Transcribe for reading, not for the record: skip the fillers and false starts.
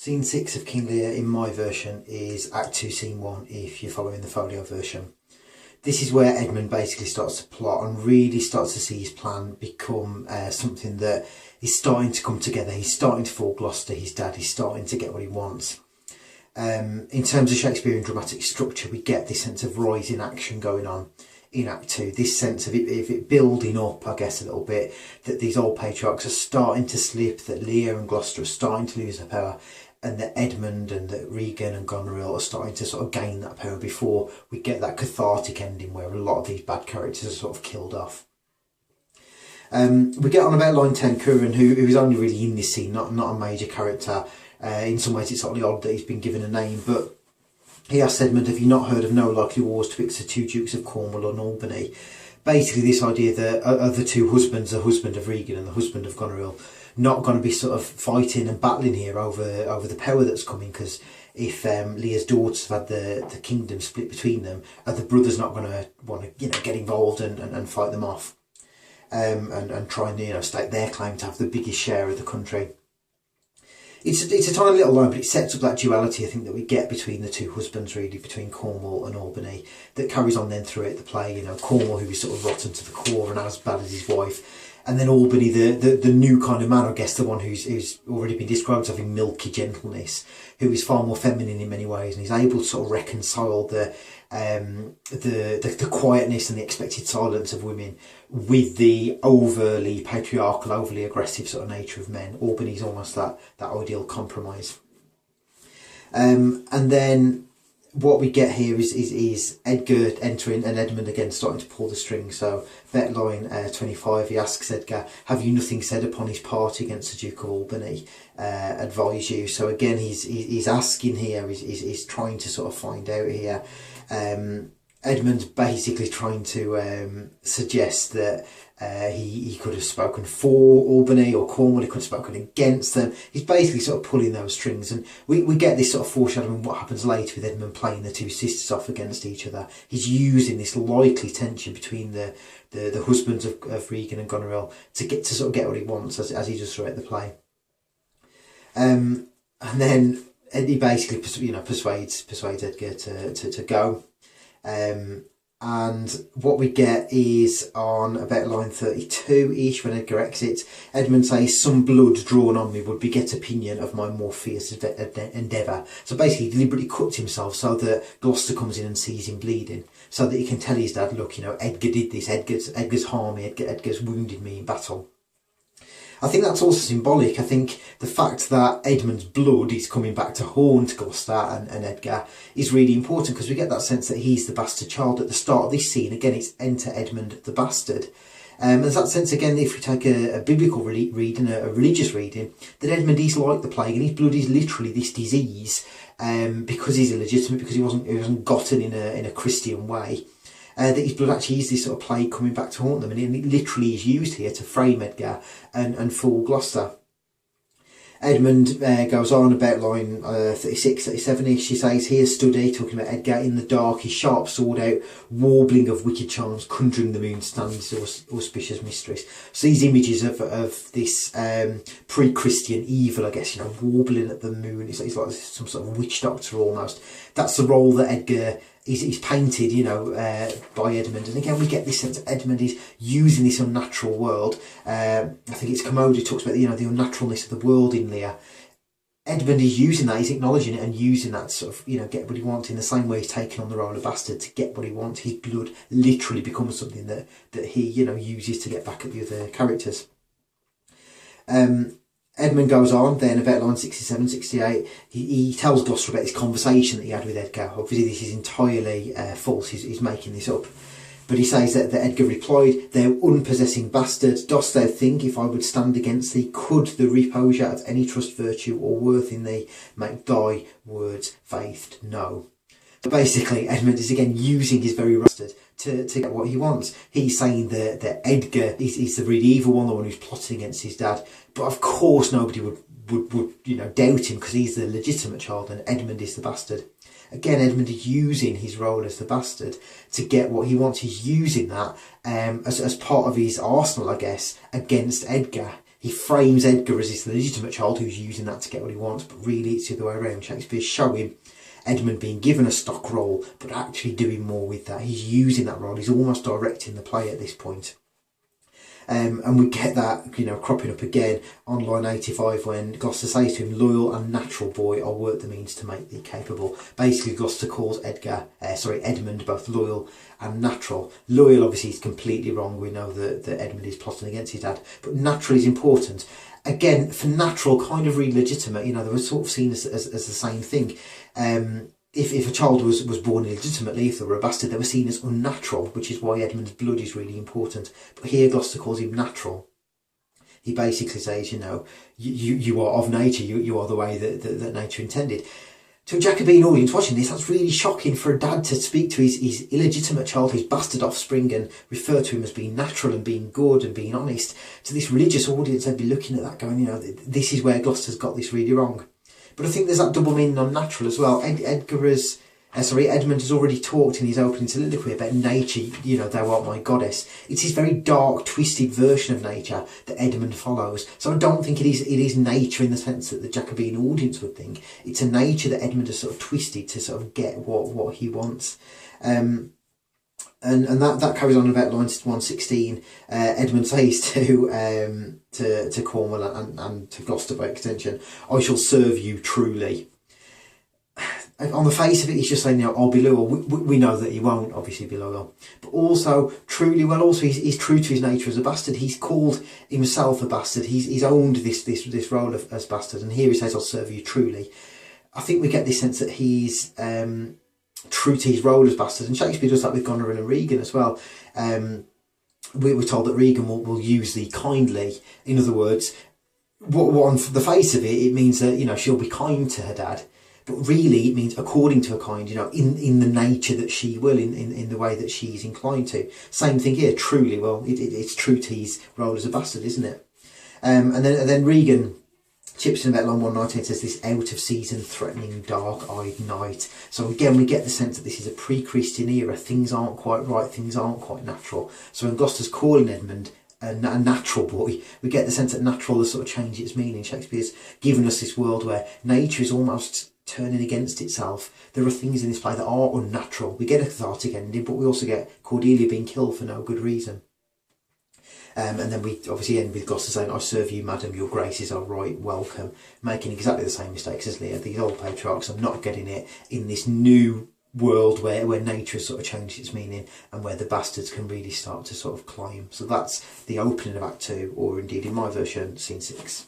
Scene 6 of King Lear in my version is Act 2 Scene 1 if you're following the folio version. This is where Edmond basically starts to plot and really starts to see his plan become something that is starting to come together. He's starting to fool Gloucester, his dad, he's starting to get what he wants. In terms of Shakespearean dramatic structure, we get this sense of rising action going on in Act 2, this sense of it building up, I guess, a little bit, that these old patriarchs are starting to slip, that Lear and Gloucester are starting to lose their power, and that Edmond and that Regan and Goneril are starting to sort of gain that power before we get that cathartic ending where a lot of these bad characters are sort of killed off. We get on about line 10, Curran, who is only really in this scene, not a major character. In some ways it's slightly odd that he's been given a name, but he asks Edmund, have you not heard of no likely wars twixt the two Dukes of Cornwall and Albany? Basically this idea that of the two husbands, the husband of Regan and the husband of Goneril, not going to be sort of fighting and battling here over the power that's coming, because if Lear's daughters have had the kingdom split between them, are the brothers not going to want to get involved and fight them off and try and stake their claim to have the biggest share of the country? It's a tiny little line, but it sets up that duality, I think, that we get between the two husbands, really, between Cornwall and Albany, that carries on then throughout the play. Cornwall, who is sort of rotten to the core and as bad as his wife, and then Albany, the new kind of man, I guess, the one who's already been described as having milky gentleness, who is far more feminine in many ways, and he's able to sort of reconcile the quietness and the expected silence of women with the overly patriarchal, overly aggressive sort of nature of men. Albany's almost that ideal compromise. And then what we get here is Edgar entering and Edmund again starting to pull the strings. So bet line 25, he asks Edgar, have you nothing said upon his part against the Duke of Albany? Advise you. So again, he's asking here, he's trying to sort of find out here. Edmund's basically trying to suggest that he could have spoken for Albany or Cornwall, he could have spoken against them. He's basically sort of pulling those strings, and we get this sort of foreshadowing what happens later with Edmund playing the two sisters off against each other. He's using this likely tension between the husbands of Regan and Goneril to sort of get what he wants as he does throughout the play. And then he basically persuades Edgar to go. And what we get is on about line 32-ish, when Edgar exits, Edmund says, some blood drawn on me would beget opinion of my more fierce endeavour. So basically he deliberately cuts himself so that Gloucester comes in and sees him bleeding, so that he can tell his dad, look, Edgar did this, Edgar's harmed me, Edgar's wounded me in battle. I think that's also symbolic. I think the fact that Edmund's blood is coming back to haunt Gloucester and Edgar is really important, because we get that sense that he's the bastard child at the start of this scene. Again, it's enter Edmund the bastard. And there's that sense, again, if we take a biblical reading, a religious reading, that Edmund is like the plague and his blood is literally this disease because he's illegitimate, because he wasn't gotten in a Christian way. That his blood actually is this sort of plague coming back to haunt them, and it literally is used here to frame Edgar and fool Gloucester. Edmund goes on about line 36, 37-ish. He says, here stood he, talking about Edgar, in the dark, his sharp sword out, warbling of wicked charms, conjuring the moon, standing his auspicious mistress. So these images of this pre-Christian evil, I guess, warbling at the moon. It's like some sort of witch doctor almost. That's the role that Edgar is painted, by Edmund. And again, we get this sense that Edmund is using this unnatural world. I think it's Commode who talks about, the unnaturalness of the world in Lear. Edmund is using that, he's acknowledging it and using that to sort of, get what he wants, in the same way he's taking on the role of bastard to get what he wants. His blood literally becomes something that he, uses to get back at the other characters. Edmund goes on then about line 67, 68. He tells Gloucester about this conversation that he had with Edgar. Obviously this is entirely false, he's making this up. But he says that Edgar replied, thou unpossessing bastard, dost thou think if I would stand against thee, could the reposure of any trust, virtue or worth in thee make thy words faithed? No. So basically Edmund is again using his very bastard to get what he wants. He's saying that Edgar is the really evil one, the one who's plotting against his dad. But of course nobody would doubt him, because he's the legitimate child and Edmund is the bastard. Again, Edmund is using his role as the bastard to get what he wants. He's using that as part of his arsenal, I guess, against Edgar. He frames Edgar as this legitimate child who's using that to get what he wants, but really it's the other way around. Shakespeare's showing Edmund being given a stock role, but actually doing more with that. He's using that role. He's almost directing the play at this point. And we get that, cropping up again on line 85 when Gloucester says to him, "Loyal and natural boy, I'll work the means to make thee capable." Basically, Gloucester calls Edmund both loyal and natural. Loyal, obviously, is completely wrong. We know that Edmund is plotting against his dad, but natural is important. Again, for natural, kind of really legitimate. They were sort of seen as the same thing. If a child was born illegitimately, if they were a bastard, they were seen as unnatural, which is why Edmund's blood is really important. But here Gloucester calls him natural. He basically says, you are of nature, you are the way that nature intended. To a Jacobin audience watching this, that's really shocking for a dad to speak to his illegitimate child, his bastard offspring, and refer to him as being natural and being good and being honest. To this religious audience, they'd be looking at that going, this is where Gloucester's got this really wrong. But I think there's that double meaning on natural as well. Edmund has already talked in his opening soliloquy about nature, thou art my goddess. It's his very dark, twisted version of nature that Edmund follows. So I don't think it is nature in the sense that the Jacobin audience would think. It's a nature that Edmund has sort of twisted to sort of get what he wants. And that carries on about line 116. Edmund says to Cornwall and to Gloucester by extension, "I shall serve you truly." On the face of it, he's just saying, I'll be loyal. We know that he won't obviously be loyal, but also truly. Well, also he's true to his nature as a bastard. He's called himself a bastard. He's owned this role as bastard, and here he says, "I'll serve you truly." I think we get this sense that he's true to his role as bastard, and Shakespeare does that with Goneril and Regan as well. We're told that Regan will use thee kindly. In other words, what on the face of it, it means that she'll be kind to her dad, but really it means according to her kind, in the nature that she will, in the way that she's inclined to. Same thing here, truly. Well, it's true to his role as a bastard, isn't it? And then Regan chips in about line 119, says this out of season, threatening, dark-eyed night. So again, we get the sense that this is a pre-Christian era. Things aren't quite right, things aren't quite natural. So when Gloucester's calling Edmund a natural boy, we get the sense that natural has sort of changed its meaning. Shakespeare's given us this world where nature is almost turning against itself. There are things in this play that are unnatural. We get a cathartic ending, but we also get Cordelia being killed for no good reason. And then we obviously end with Gloucester saying, "I serve you, madam, your graces are right welcome," making exactly the same mistakes as Lear. These old patriarchs are not getting it in this new world where nature has sort of changed its meaning and where the bastards can really start to sort of climb. So that's the opening of Act 2, or indeed in my version, Scene 6.